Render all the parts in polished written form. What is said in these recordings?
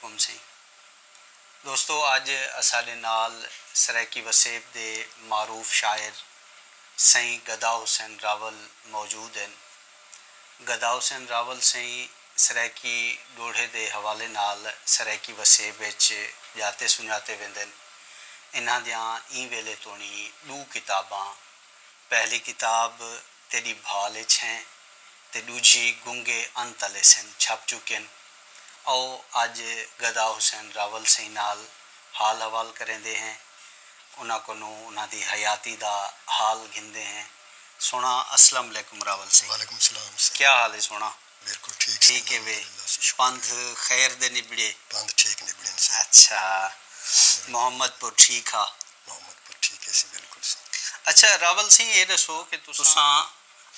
علیکم سی دوستو، اج اساڈے نال سرائکی وسیب دے معروف شاعر سائیں گدا حسین راول موجود ہیں۔ گدا حسین راول سائیں سرائکی ڈوڑھے دے حوالے نال سرائکی وسیب وچ جاتے سنجاتے ویندن۔ انہاں دیاں این ویلے تونی دو کتاباں، پہلی کتاب تیری بھالے چھیں تے دوجی گنگے انتلے سن چھپ چکن۔ او اج گدا حسین راول سائیں نال حال حوال کریں دے ہیں، انہاں کو انہاں دی حیاتی دا حال گھندے ہیں۔ سونا السلام علیکم راول سائیں۔ وعلیکم السلام سے کیا حال ہے سونا؟ بالکل ٹھیک ٹھیک ہے وے؟ پندھ خیر دے نبڑے؟ پندھ ٹھیک نبڑے سے۔ اچھا، محمد پور ٹھیک ہا؟ محمد پور ٹھیک ہے سی، بالکل سی۔ اچھا راول سائیں، یہ دسو کہ تساں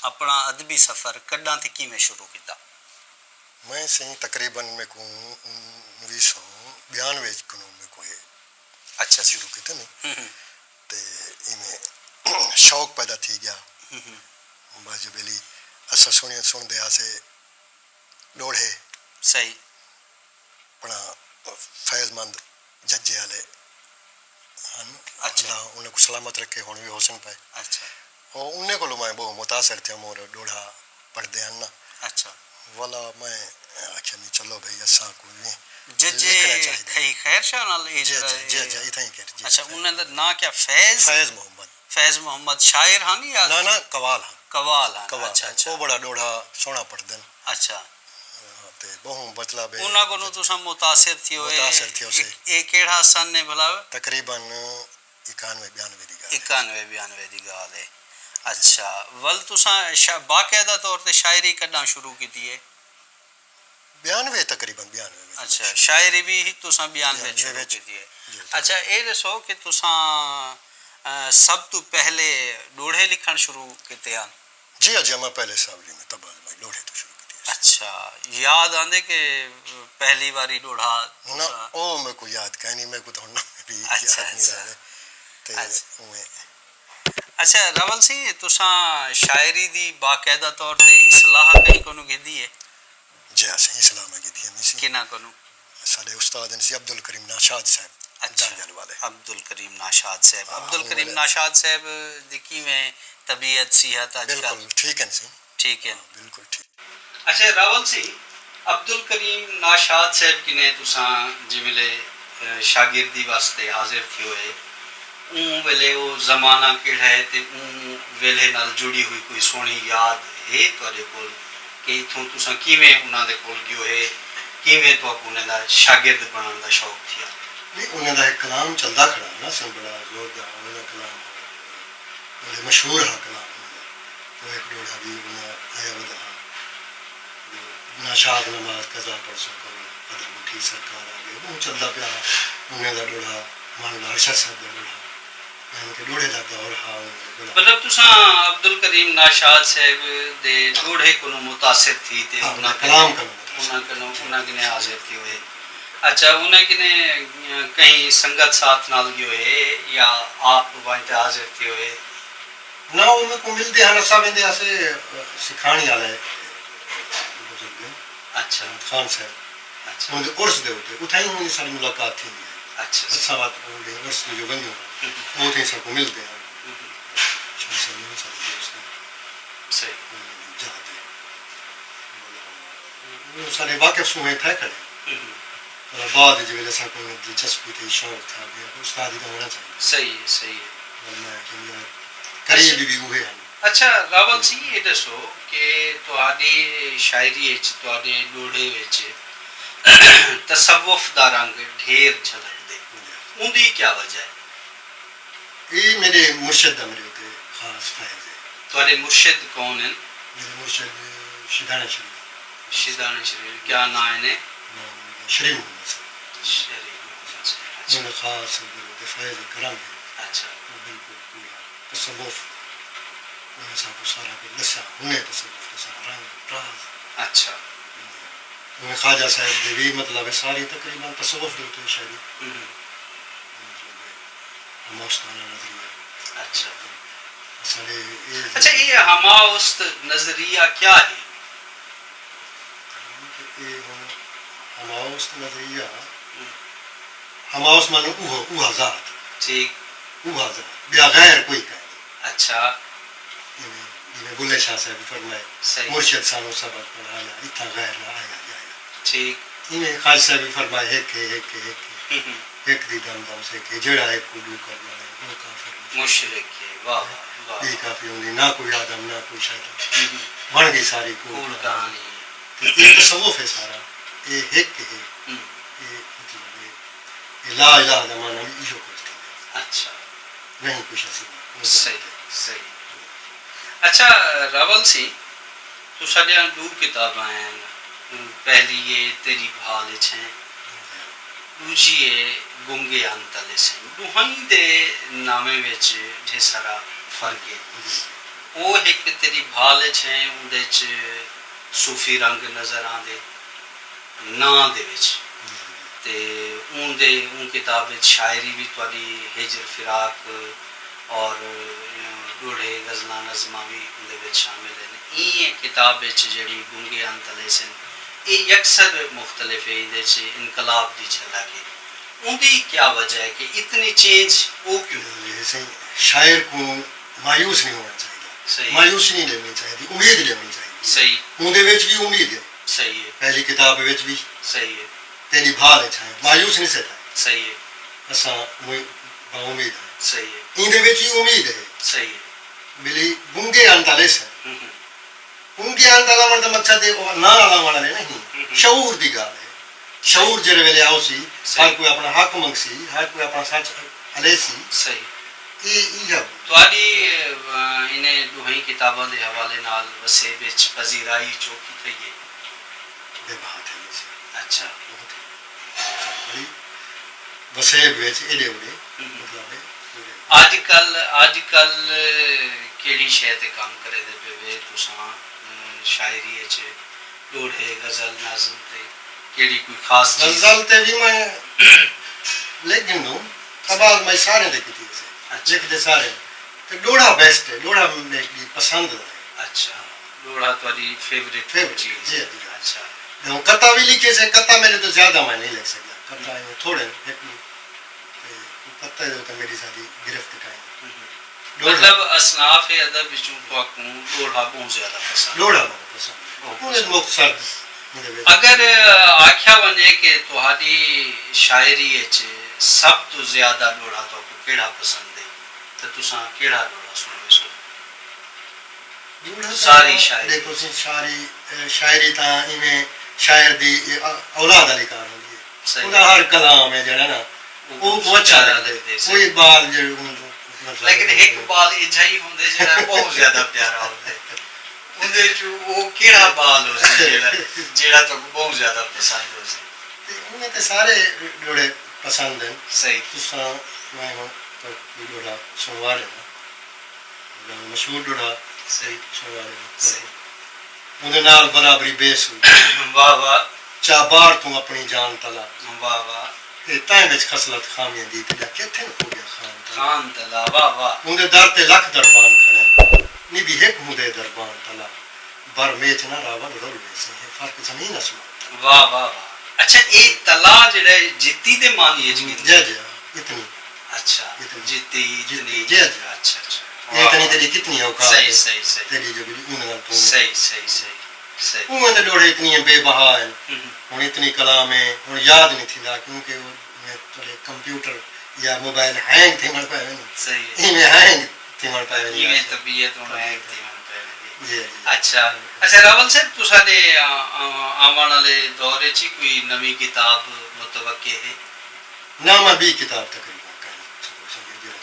اپنا ادبی سفر کڈاں تے کیویں شروع کیتا؟ میں سائیں تقریباً میں کو 1992 کنوں میں کو اچھا شروع کیتا نہیں تے میں شوق پیدا تھی گیا۔ باجو بیلی اسا سن دیا سے ڈوڑھے صحیح اپنا فیض مند ججے والے ہن، اچھا انہیں کو سلامت رکھے ہوں بھی حسن پائے۔ اچھا اور انہیں کو میں بہت متاثر تھا، مور ڈوڑھا پڑھ دیا نا اچھا والا میں آخیا نہیں چلو بھائی اساں کو ججے خیر شاہ نال اچھا، انہاں دا نام کیا؟ فیض محمد؟ فیض محمد شاعر ہاں یا نا قوال ہاں، قوال ہاں؟ قوال اچھا اچھا، وہ بڑا ڈوڑھا سونا پڑھ دن۔ اچھا، تے بہت مطلب انہاں کو تساں متاثر تھی ہوئے؟ متاثر تھی اسے اے کیڑا سن نے بھلا؟ تقریباً 91-92 دی گل۔ 91-92 دی گل ہے۔ اچھا، ول تساں باقاعدہ طور تے شاعری کڈاں شروع کیتی ہے؟ 92 تقریباً 92۔ اچھا، شاعری بھی تساں 92 شروع کیتی ہے۔ اچھا، اے دسو کہ تساں سب تو پہلے ڈوڑھے لکھن شروع کیتے ہیں؟ جی جی، میں پہلے سابلی میں تب میں ڈوڑھے تو شروع کیتی ہے۔ اچھا، یاد آندے کہ پہلی باری ڈوڑھا؟ نا او میں کو یاد کہیں نہیں، میں کو تو بھی یاد نہیں رہا تے۔ اچھا راول سی، تساں شاعری دی باقاعدہ طور تے اصلاح کہیں کو گھدی ہے؟ جی صحیح اسلام ہے گدھی ہے سی کنا کو؟ سارے استاد ہیں سی عبدالکریم ناشاد صاحب۔ اچھا، عبدالکریم ناشاد صاحب۔ عبدالکریم ناشاد صاحب دی کیویں طبیعت صحت اج کل؟ بالکل ٹھیک ہے سی، ٹھیک ہے، بالکل ٹھیک۔ اچھا راول سی، عبدالکریم ناشاد صاحب کنے تساں جملے شاگردی واسطے حاضر تھی ہوئے، اون ویلے وہ زمانہ کیڑا ہے تے اون ویلے نال جڑی ہوئی کوئی سونی یاد ہے تواڈے کول کہ اتھوں تساں کیویں انہاں دے کول گیو ہے، کیویں تو انہاں دا شاگرد بنن دا شوق تھیا؟ نہیں، انہاں دا ایک کلام چلدا کھڑا نا سن، بڑا زوردار انہاں دا کلام، بڑے مشہور ہے کلام وہ ایک ڈوڑھا بھی انہاں آیا ودا ناشاد نماز قضا پڑھ سکو قدر مٹھی سرکار آ گئے، وہ چلدا پیا انہاں دا ڈوڑھا مولانا ارشد صاحب دا ڈوڑھا، یعنی کہ ڈوڑھے دا دور ہا۔ مطلب تساں عبدالکریم ناشاد صاحب دے ڈوڑھے کو متاثر تھی تے انہاں کلام انہاں کنے حاضر تھی ہوئے۔ اچھا، انہیں کنے کہیں سنگت ساتھ نال گئے ہوئے یا آپ وہاں حاضر تھی ہوئے؟ نہ وہ میں کو ملتے ہیں رسا ویندے اسے سکھانے والے بزرگ اچھا خان صاحب، اچھا ان دے عرس دے اوتے اتھے ہی ہونی ساری ملاقات تھی ہے۔ اچھا اچھا بات ہے، عرس میں جو بندے وہ اتھے سب کو ملتے ہیں، شاہ صاحب نے سارے دوست ہیں صحیح جاتے وہ سارے واقف سوئے تھے کھڑے، اور بعد جو جیسا کو دلچسپی تھی، شوق تھا کہ استاد ہی کا ہونا چاہیے۔ صحیح ہے، صحیح ہے، اور میں قریب بھی ہوئے ہیں۔ اچھا راول سی، یہ دسو کہ تہاڈی شاعری وچ تہاڈے ڈوڑھے وچ تصوف دا رنگ ڈھیر جھلک دے، اون دی کیا وجہ ہے؟ یہ میرے مرشد دا میرے ہوتے خاص فیض ہے۔ تہاڈے مرشد کون ہیں؟ میرے مرشد شیدانہ شریف۔ شیدانہ شریف، کیا نام ہے؟ شریف محمد صاحب۔ شریف، انہوں نے خاص فیض کرم ہے۔ اچھا، بالکل پورا تصوف انہیں سب کو سارا کو دسا، انہیں تصوف کا سارا رنگ راز۔ اچھا، انہیں خواجہ صاحب دے بھی مطلب ساری تقریباً تصوف دے ہوتے ہیں شاعری، ہماستانہ نظریہ۔ اچھا سارے اچھا، یہ ہماست نظریہ کیا ہے؟ ہماست نظریہ ہما اس من اوہ ذات ٹھیک اوہ ذات بیا غیر کوئی کہیں اچھا جی بلے شاہ صاحب فرمائے صحیح مرشد سانو سبق پڑھایا اتنا غیر نہ آیا جایا ٹھیک انہیں خواجہ صاحب فرمائے ایک دی دم دم سے کہ جڑا ایک کو دو کرنا ہے وہ کافر مشرک ہے واہ واہ یہ کافی ہوندی نہ کوئی آدم نہ کوئی شیطان بن گئی ساری کوڑ کوڑ کہانی یہ تصوف ہے سارا یہ ایک ہے یہ مطلب یہ لا الہ دا معنی بھی ایو کچھ تھی اچھا نہیں کچھ اسی صحیح صحیح اچھا راول سی تو سڈیا دو کتاباں ہیں پہلی یہ تیری بھال ہیں دوجی ہے گنگے انتلے سے دوہائی دے نامے وچ ڈھیر سارا فرق ہے وہ ایک تیری بھال ہیں اندے چ صوفی رنگ نظر آندے نا دے وچ تے اون کتاب وچ شاعری بھی تواڈی ہجر فراق اور ڈوڑے غزلاں نظماں بھی اندے وچ شامل ہیں این کتاب وچ جڑی گنگے انتلے سن یہ یکسر مختلف ہے اندے چ انقلاب دی جھلک ہے ان کی کیا وجہ ہے کہ اتنی چینج وہ کیوں شاعر کو مایوس نہیں ہونا چاہیے مایوس نہیں لینی چاہیے امید لینی چاہیے صحیح اندے وچ بھی امید ہے صحیح ہے پہلی کتاب وچ بھی صحیح ہے تیری بھال ہے مایوس نہیں ستا صحیح ہے اساں با امید ہے صحیح ہے اندے وچ بھی امید ہے صحیح ہے بلی گنگے انتلے سے گنگے انتلا وردا مقصد ہے نا والا والا نہیں شعور دی گل ہے شعور جڑے ویلے آؤ سی ہر کوئی اپنا حق منگ سی ہر کوئی اپنا سچ علیہ سی صحیح یہ تواڈی انہیں دوہیں کتاباں دے حوالے نال وسیع وچ پذیرائی چوکی تھی ہے بے بات ہے اچھا وسیع وچ ایڈے وڈے مطلب آج کل کیڑی شے تے کام کرے دے پے وے تساں شاعری وچ ڈوڑے غزل نظم تے کیڑی کوئی خاص چیز غزل تے بھی میں لیکن ہوں اباز میں سارے دے کیتی سے لکھتے سارے تے ڈوڑا بیسٹ ہے ڈوڑا میری پسند ہے اچھا ڈوڑا تواڈی فیوریٹ چیز جی اچھا ہوں کتا بھی لکھے سے کتا میرے تو زیادہ میں نہیں لکھ سکتا کتا تھوڑے کتا جو میری ساری گرفت کا مطلب اصناف ادب وچوں تو ڈوڑا بہت زیادہ پسند ڈوڑا بہت پسند مختصر اگر آکھیا ونے کہ تہاڈی شاعری وچ سب تو زیادہ ڈوڑا تو کیڑا پسند ہے تے تساں کیڑا ڈوڑا سنوے سو ساری شاعری دیکھو شاعری تا ایویں شاعر دی اولاد علی کار ہوندی ہے خدا ہر کلام ہے جڑا نا وہ اچھا لگدا ہے کوئی بال جو لیکن ایک بال اجائی ہوندے جڑا بہت زیادہ پیارا ہوندا ہے اندے جو وہ کیڑا بال ہو سی جڑا تو بہت زیادہ پسند ہو سی انہیں تے سارے ڈوڑے پسند ہیں صحیح تساں میں ہوں تو ڈوڑا سنوا لینا مشہور ڈوڑا صحیح سنوا لینا صحیح اندے نال برابری بیس ہوئی واہ واہ چا بار تو اپنی جان تلا واہ واہ تے تائیں وچ خصلت خامیاں دی تے کتھے ہو گیا خان تلا واہ واہ اندے در تے لکھ دربان کھڑے نی بھی ایک ہندے دربان تلا بر میچ نہ راول رول ویسے ہے فرق زمین آسمان واہ واہ واہ اچھا یہ تلا جڑا جتی دے معنی وچ جی جی اتنی اچھا جتی اتنی جی جی اچھا اچھا یہ اتنی تیری کتنی اوقات صحیح صحیح صحیح تیری جو بھی اون تو صحیح صحیح صحیح صحیح وہ تے ڈوڑے اتنی بے بہا ہیں ہن اتنی کلام ہے ہن یاد نہیں تھیندا کیونکہ وہ کمپیوٹر یا موبائل ہینگ تھی مر پائے صحیح ایویں ہینگ تھی مر پائے ایویں طبیعت ہن ہینگ تھی مر پائے جی اچھا اچھا راول صاحب تو ساڈے آون والے دور وچ کوئی نویں کتاب متوقع ہے نہ میں بھی کتاب تقریبا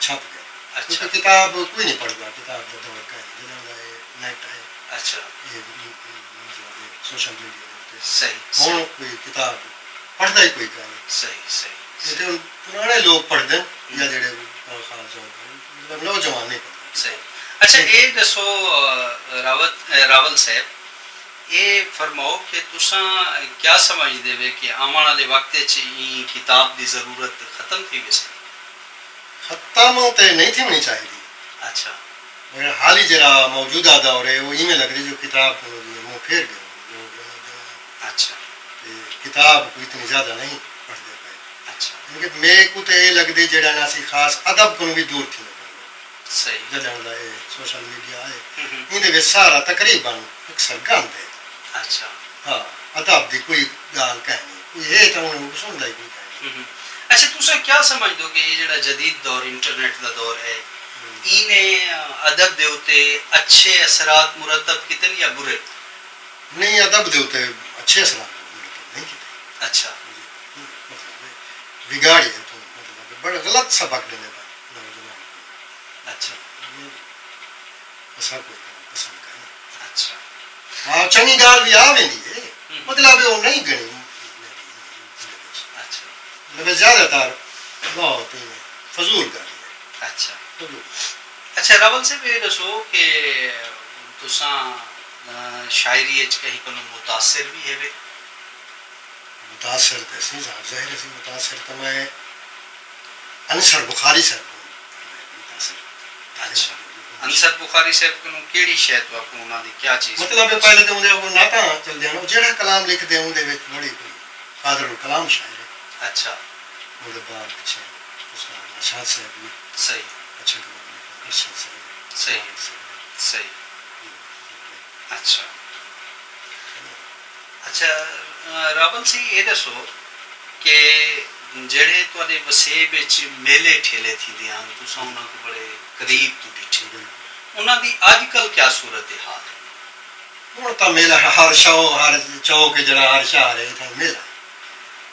چھپ گیا اچھا کتاب کوئی نہیں پڑھتا کتاب کا دور کا نیٹ ہے اچھا یہ سوشل میڈیا صحیح ہوں کوئی کتاب پڑھتا ہی کوئی نہیں صحیح صحیح پرانے لوگ پڑھتے ہیں یا جڑے خاص مطلب نوجوان نہیں پڑھتے صحیح اچھا یہ دسو راول صاحب یہ فرماؤ کہ تساں کیا سمجھ دے وے کہ آنے والے وقت این کتاب دی ضرورت ختم تھی ویسے ختم تے نہیں تھی ہونی چاہیے اچھا مگر حال ہی جرا موجودہ دور ہے وہ ایویں لگ رہی جو کتاب منہ پھیر گیا اچھا کتاب کو اتنی زیادہ نہیں پڑھتے پائے اچھا کیونکہ میرے کو تو یہ لگتی جہاں نا سی خاص ادب کو بھی دور تھی صحیح جدوں دا یہ سوشل میڈیا ہے یہ سارا تقریباً اکثر گند ہے اچھا ہاں ادب دی کوئی گال کہنی کوئی ہے تو انہوں سنتا ہی کوئی کہنی اچھا تسا کیا سمجھ دو کہ یہ جڑا جدید دور انٹرنیٹ دا دور ہے اینے ادب دے اوتے اچھے اثرات مرتب کتنے یا برے؟ نہیں ادب دے اوتے اچھے اثرات نہیں کیتے اچھا بگاڑی ہے تو مطلب بڑا غلط سبق دینے اچھا ایسا کوئی پسند کرنا اچھا ہاں چنگی گال بھی آ ویندی ہے مطلب وہ نہیں گنی اچھا مطلب زیادہ تر بہت فضول گالی ہے اچھا فضول اچھا راول صاحب یہ دسو کہ تساں شاعری اچ کہیں کو متاثر بھی ہے متاثر تو سی ظاہر ہے متاثر تو میں انصر بخاری صاحب کو متاثر اچھا انصر بخاری صاحب کو کیڑی شے تو آپ کو انہاں دی کیا چیز مطلب پہلے تو انہیں نعتاں چلدے ہیں جہاں کلام لکھتے ہیں اندر بڑی کوئی قادر الکلام شاعر ہے اچھا وہ بعد پیچھے استاد ارشاد صاحب بھی صحیح اچھا کلام ارشاد صاحب صحیح صحیح اچھا اچھا راول سی یہ دسو کہ جڑے تواڈے وسیب وچ میلے ٹھیلے تھیندے ہیں تساں انہاں کو بڑے قریب تو ڈٹھے انہاں دی اج کل کیا صورت حال ہے؟ ہوں تو میلہ ہر شو ہر چوک جڑا ہر شہر ہے اتنا میلہ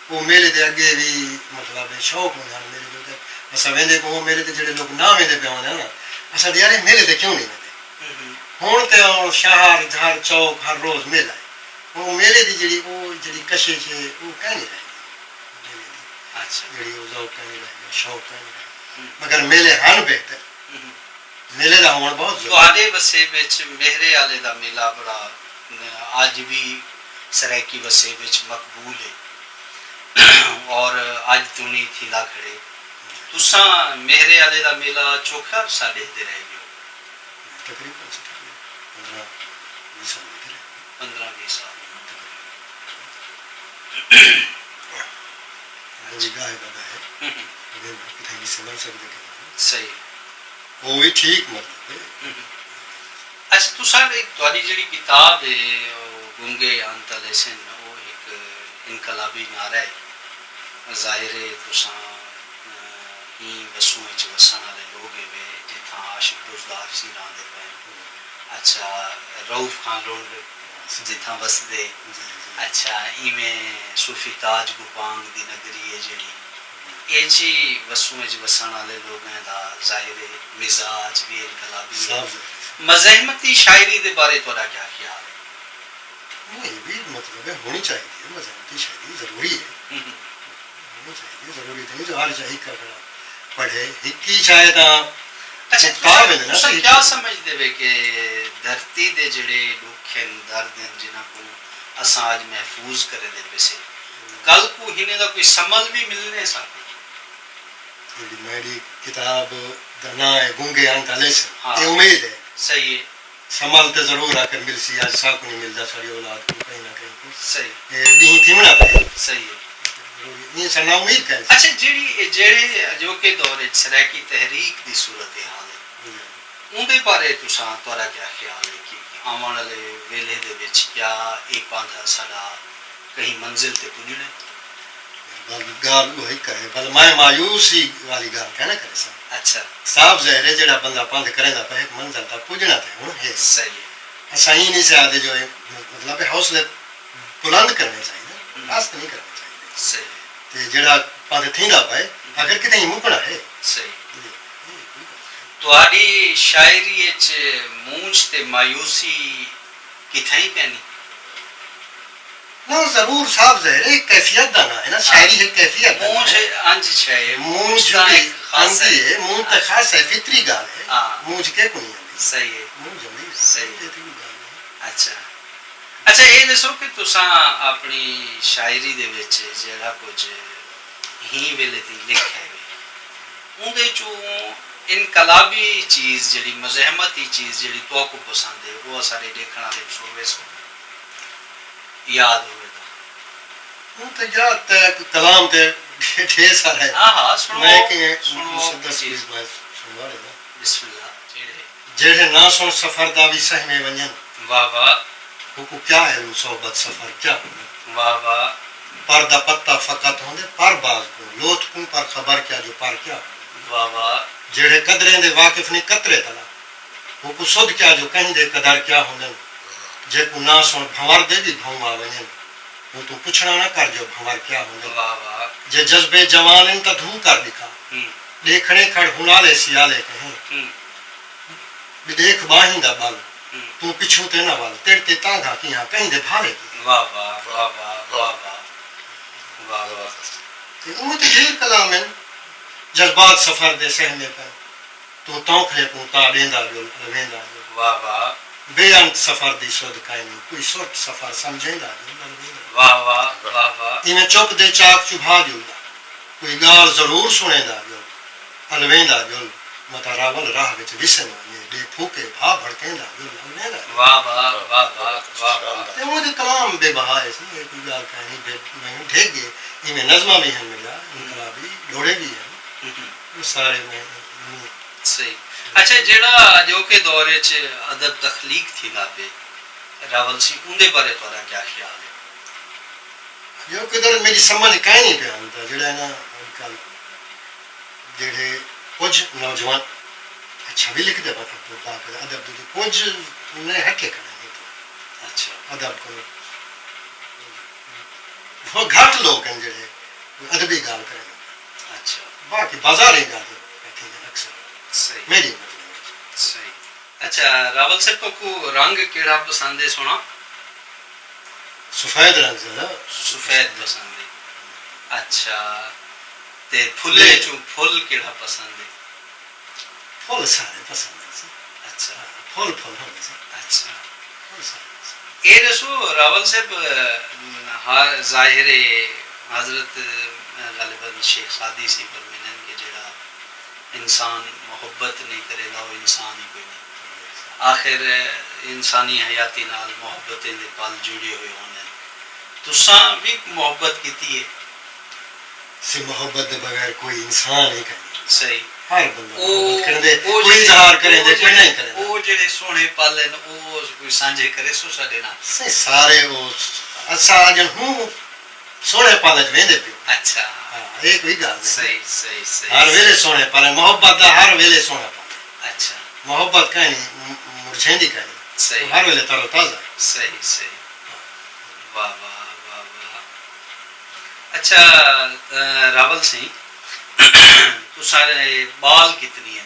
وہ میلے دے اگے بھی مطلب شوق ہونے ہر میلے دے اصل ویندے کو وہ میلے تے جڑے لوگ نہ ویندے پے ہوندے نا اصل یار میلے تے کیوں نہیں ویندے ہوں تو شہر ہر چوک ہر روز میلہ ہے وہ میلے دی جڑی کشش ہے وہ کہیں نہیں رہی اچھا جڑی وہ ذوق کہیں نہیں رہی شوق کہیں نہیں رہی مگر میلے ہن بہتر میلے دا ہونا بہت ضروری تواڈے وسیب وچ مہرے والے دا میلہ بڑا اج بھی سرائکی وسیب وچ مقبول ہے اور اج تو نہیں تھیندا کھڑے تساں مہرے والے دا میلہ چوکھا عرصہ دیکھتے رہ گئے تقریباً 15-20 سال ہوتے رہے 15-20 سال وہ گائے بگا ہے کتنے سے بن سکتے صحیح وہ بھی ٹھیک مطلب ہے اچھا تساں تواڈی جڑی کتاب ہے گنگے انت لیسن وہ ایک انقلابی نعرہ ہے ظاہر ہے تساں ہی وسوں وچ وسن والے لوگ ہے جتھاں عاشق روزگار سی راندے پے اچھا روف خان لونڈ جتھاں وسدے اچھا ایویں صوفی تاج گوپانگ دی نگری ہے جڑی یہ جی وسوں وچ وسن والے لوگاں دا ظاہر مزاج بھی انقلابی ہے مزاحمتی شاعری دے بارے تہاڈا کیا خیال ہے؟ نہیں بھی مطلب ہے ہونی چاہیے مزاحمتی شاعری ضروری ہے ہونی چاہیے ضروری نہیں جو ہر چاہیے کر پڑھے ہکی شاید اچھا تساں کیا سمجھ دے کہ دھرتی دے جڑے دکھ ہیں درد ہیں جنہاں کو اساں اج محفوظ کرے دے پیسے کل کو ہنے دا کوئی سمل بھی ملنے سکتے میری کتاب دا نام ہے گنگے انت لیسن یہ امید ہے صحیح ہے سنبھال تو ضرور آ کر مل سی آج سا کو نہیں ملتا ساری اولاد کو کہیں نہ کہیں صحیح یہ نہیں تھمنا پہ صحیح ہے یہ سنا امید کا اچھا جڑے جو کہ دور سرائکی تحریک دی صورت حال ہے اون دے بارے تساں تہاڈا کیا خیال ہے کہ آون والے ویلے دے وچ کیا ایک پاندا ساڈا کہیں منزل تے پہنچنا گال وہی کرے بس میں مایوسی والی گال کہنا کرے سا اچھا صاف ظاہر ہے جڑا بندہ پند کرے گا پہ منزل تک پہنچنا تے ہن ہے صحیح ہے اساں ہی نہیں سے آدے جو ہے مطلب حوصلے بلند کرنے چاہیے راست نہیں کرنا چاہیے صحیح تے جڑا پند تھیندا پے اگر کتے مکنا ہے صحیح تہاڈی شاعری وچ مونج تے مایوسی کتھائی پینی نہ ضرور صاف ظاہر ہے کیفیت دا نہ ہے نا شاعری ہے کیفیت مونج انج چھے مونج خاص ہے مونج تے خاص ہے فطری گال ہے مونج کے کو نہیں صحیح ہے مونج نہیں صحیح اچھا اچھا یہ دسو کہ تساں اپنی شاعری دے وچ جڑا کچھ ہی ویلے تے لکھیا ہے اون دے چوں انقلابی چیز جڑی مزاحمتی چیز جڑی تو کو پسند ہے وہ سارے دیکھنا دے سوے سو یاد ہوئے ہوں تو یا کلام تے ڈھیر سارا ہے ہاں ہاں سنو میں کہ سنو مسدس چیز میں سنوا رہا نا بسم اللہ جڑے جڑے نہ سن سفر دا بھی سہ میں ونجن واہ واہ وہ کو کیا ہے صحبت سفر کیا واہ واہ پر دا پتہ فقط ہوندے پر باز کو لوت کو پر خبر کیا جو پر کیا واہ واہ جڑے قدریں دے واقف نہیں قطرے تلا وہ کو سد کیا جو کہیں دے قدر کیا ہوندن جے کو نہ سن بھنور دے بھی بھوں آ ونجن وہ تو پوچھنا نہ کر جو بھنور کیا ہوندن واہ واہ جے جذبے جوان ان تا دھو کر دکھا دیکھنے کھڑ ہنالے سیالے کہیں بھی دیکھ باہیں دا بل تو پچھو تے نہ وال تیرے تے تانگا کیاں کہیں دے بھالے کی واہ واہ واہ واہ واہ واہ واہ واہ تے وہ تے یہ کلام ہے جذبات سفر دے سہنے پر تو تونکھے کو تا دیندا جو لویندا جو واہ واہ بے انت سفر دی سود کائنی کوئی صورت سفر سمجھیندا جو لویندا واہ واہ واہ واہ ایویں چپ دے چاک چبھا جو کوئی گال ضرور سنیندا جو لویندا جو متا راول راہ وچ وسن ونجے دے پھوکے بھا بھڑکیندا جو لویندا واہ واہ واہ واہ واہ واہ تے وہ دے کلام بے بہا ہے سی کوئی گال کہانی بے میں ٹھیک گئے ایویں نظمہ بھی ہیں ملا انقلابی لوڑے بھی ہیں وہ سارے میں صحیح اچھا جڑا جو کہ دورے چ ادب تخلیق تھی نا پہ راول سی ان دے بارے تھوڑا کیا خیال ہے جو قدر میری سمجھ کہیں نہیں پہ آتا جڑا ہے نا کل جڑے کچھ نوجوان اچھا بھی لکھ دے پتا ادب دے کچھ انہیں ہٹے کرنے اچھا ادب کو وہ گھٹ لوگ ہیں جڑے ادبی گال کریں اچھا باقی بازار ہی گال اکثر صحیح میری صحیح اچھا راول صاحب کو رنگ کیڑا پسند ہے سونا سفید رنگ سے سفید پسند ہے اچھا تے پھلے چوں پھل کیڑا پسند ہے پھول سارے پسند ہیں اچھا پھول پھول ہونے سے اچھا پھول سارے پسند اے رسو راول صاحب ظاہر حضرت غالباً شیخ سادی سی فرمینن کہ جڑا انسان محبت نہیں کرے گا وہ انسان ہی کوئی نہیں آخر انسانی حیاتی نال محبتیں دے پل جڑے ہوئے ہونے تساں بھی محبت کیتی ہے سے محبت دے بغیر کوئی انسان ہی کرے صحیح ہر بندہ محبت کریں دے کوئی اظہار کریں دے کوئی نہیں کریں دے وہ جڑے سونے پل ہیں وہ کوئی سانجھے کرے سو ساڈے نال سے سارے وہ اچھا جن ہوں سونے پالے چ ویندے پیو اچھا ہاں یہ کوئی گل نہیں صحیح صحیح صحیح ہر ویلے سونے پالے محبت دا ہر ویلے سونا پالے اچھا محبت کہیں نہیں مرجھیندی کہیں نہیں صحیح ہر ویلے تر و تازہ صحیح صحیح واہ واہ واہ واہ اچھا راول سی تو سارے بال کتنی ہیں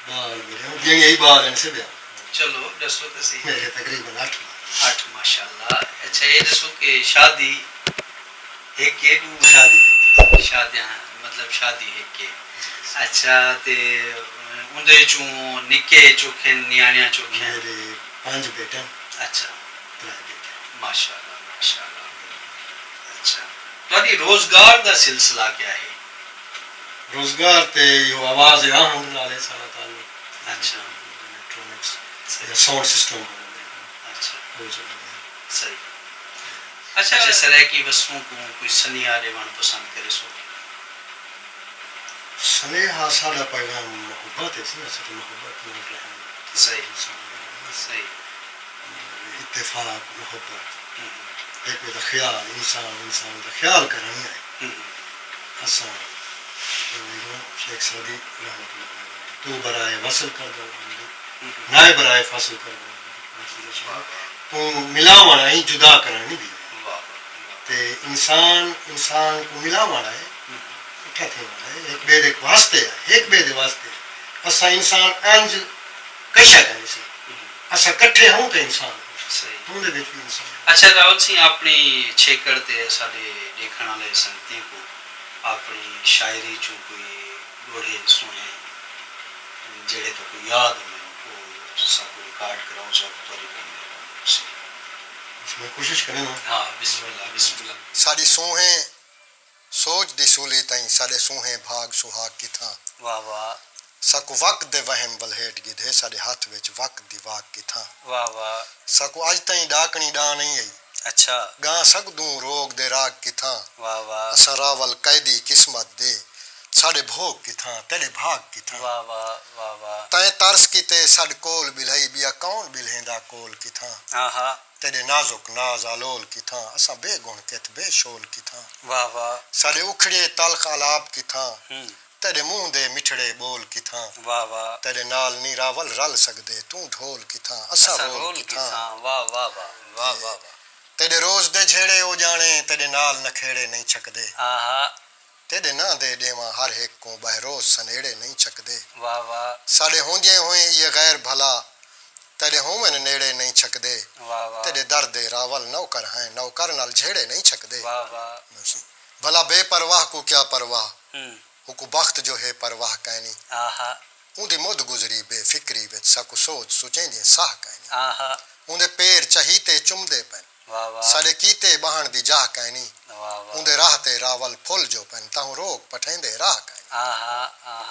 بال میرے یہی بال ہیں سے بیان چلو دسو تو سی میرے تقریباً 8 8 ماشاءاللہ اچھا یہ دسو کہ شادی ایک ایک شادی شادیاں مطلب شادی ایک کے اچھا تے اندے چوں نکے چوکھے نیاڑیاں چوکھے میرے 5 بیٹے اچھا 3 بیٹے ماشاءاللہ ماشاءاللہ اچھا تہاڈی روزگار دا سلسلہ کیا ہے روزگار تے یہ آواز ہے ہاں نالے سارا تعلق اچھا الیکٹرانکس ساؤنڈ سسٹم اچھا ہو چلے صحیح اچھا سرائکی وسوں کو کوئی سنیہ دیوان پسند کرے سو سنیہا سارا پیغام محبت ہے سی اصل محبت میں رحم صحیح صحیح اتفاق محبت ایک دا خیال انسان دا خیال کرنی ہے اساں شیخ سعدی رحمۃ اللہ علیہ تو برائے وصل کر دو نائے برائے فاصل کر دو تو ملاونا ہی جدا کرنا نہیں دی تے انسان کو ملاونا ہے اٹھا تھے والا ہے ایک بے دے واسطے ہے ایک بے دے واسطے اساں انسان انج کشا کرنے سے اساں کٹھے ہوں تے انسان ہوں دے وچ بھی انسان اچھا راول سی اپنی چھیکڑ تے ساڈے دیکھن والے سنگتیں کو اپنی شاعری چوں کوئی گوڑے سنے جڑے تو کوئی یاد میں وہ سب کو ریکارڈ کراؤ سب تو اس میں کوشش کریں نا ہاں بسم اللہ ساری سوہیں سوچ دی سولی تائیں سارے سوہیں بھاگ سہاگ کی تھا واہ واہ سکو وقت دے وہم ولہیٹ گی دے سارے ہاتھ وچ وقت دی واگ کی تھا واہ واہ سکو اج تائیں ڈاکنی ڈا نہیں آئی ਅੱਛਾ ਗਾਂ ਸਕਦੂੰ ਰੋਗ ਦੇ ਰਾਗ ਕਿਥਾਂ ਵਾਹ ਵਾਹ ਅਸਾਂ ਰਾਵਲ ਕੈਦੀ ਕਿਸਮਤ ਦੇ ਸਾਡੇ ਭੋਗ ਕਿਥਾਂ ਤੇਰੇ ਭਾਗ ਕਿਥਾਂ ਵਾਹ ਵਾਹ ਵਾਹ ਵਾਹ ਤੈਂ ਤਰਸ ਕੀਤੇ ਸਾਡ ਕੋਲ ਬਿਲਹਈ ਬਿਆ ਕੌਣ ਬਿਲਹੇਂਦਾ ਕੋਲ ਕਿਥਾਂ ਆਹਾ ਤੇਰੇ ਨਾਜ਼ੁਕ ਨਾਜ਼ ਆਲੋਲ ਕਿਥਾਂ ਅਸਾਂ ਬੇਗੁਣ ਕਿਤ ਬੇਸ਼ੋਲ ਕਿਥਾਂ ਵਾਹ ਵਾਹ ਸਾਡੇ ਉਖੜੇ ਤਲਖ ਆਲਾਪ ਕਿਥਾਂ ਹੂੰ ਤੇਰੇ ਮੂੰਹ ਦੇ ਮਿੱਠੜੇ ਬੋਲ ਕਿਥਾਂ ਵਾਹ ਵਾਹ ਤੇਰੇ ਨਾਲ ਨੀ ਰਾਵਲ ਰਲ ਸਕਦੇ ਤੂੰ ਢੋਲ ਕਿਥਾਂ ਅਸਾਂ ਰੋਲ ਕਿਥਾਂ ਵਾਹ ਵਾਹ ਵਾਹ ਵਾਹ ਵਾਹ ਤੇਰੇ ਰੋਜ਼ ਦੇ ਝੇੜੇ ਉਹ ਜਾਣੇ ਤੇਰੇ ਨਾਲ ਨਖੇੜੇ ਨਹੀਂ ਛਕਦੇ ਆਹਾ ਤੇਰੇ ਨਾਂ ਦੇ ਦੇਵਾਂ ਹਰ ਇੱਕ ਕੋ ਬਹਿਰੋਜ਼ ਸਨੇੜੇ ਨਹੀਂ ਛਕਦੇ ਵਾਹ ਵਾਹ ਸਾਡੇ ਹੁੰਦਿਆਂ ਹੋਏ ਇਹ ਗੈਰ ਭਲਾ ਤੇਰੇ ਹੋਵਨ ਨੇੜੇ ਨਹੀਂ ਛਕਦੇ ਵਾਹ ਵਾਹ ਤੇਰੇ ਦਰ ਦੇ ਰਾਵਲ ਨੌਕਰ ਹੈ ਨੌਕਰ ਨਾਲ ਝੇੜੇ ਨਹੀਂ ਛਕਦੇ ਵਾਹ ਵਾਹ ਭਲਾ ਬੇਪਰਵਾਹ ਕੋ ਕਿਆ ਪਰਵਾਹ ਹੂੰ ਹੁਕੂ ਬਖਤ ਜੋ ਹੈ ਪਰਵਾਹ ਕਹਿਨੀ ਆਹਾ ਉਹਦੀ ਮੁੱਦ ਗੁਜ਼ਰੀ ਬੇਫਿਕਰੀ ਵਿੱਚ ਸਾਕੂ ਸੋਚ ਸੁਚੇਂਦੇ ਸਾਹ ਕਹਿਨੀ ਆਹਾ ਉਹਦੇ ਪੈਰ ਚਹੀਤੇ ਚੁੰਮਦੇ ਪੈਨ ਵਾਹ ਵਾਹ ਸਾਡੇ ਕੀਤੇ ਬਹਣ ਦੀ ਜਾਹ ਕਹਿਨੀ ਵਾਹ ਵਾਹ ਉਹਦੇ ਰਾਹ ਤੇ ਰਾਵਲ ਫੁੱਲ ਜੋ ਪੈਨ ਤਾਂ ਰੋਕ ਪਠੇਂਦੇ ਰਾਹ ਕਹਿਨੀ ਆਹਾ ਆਹਾ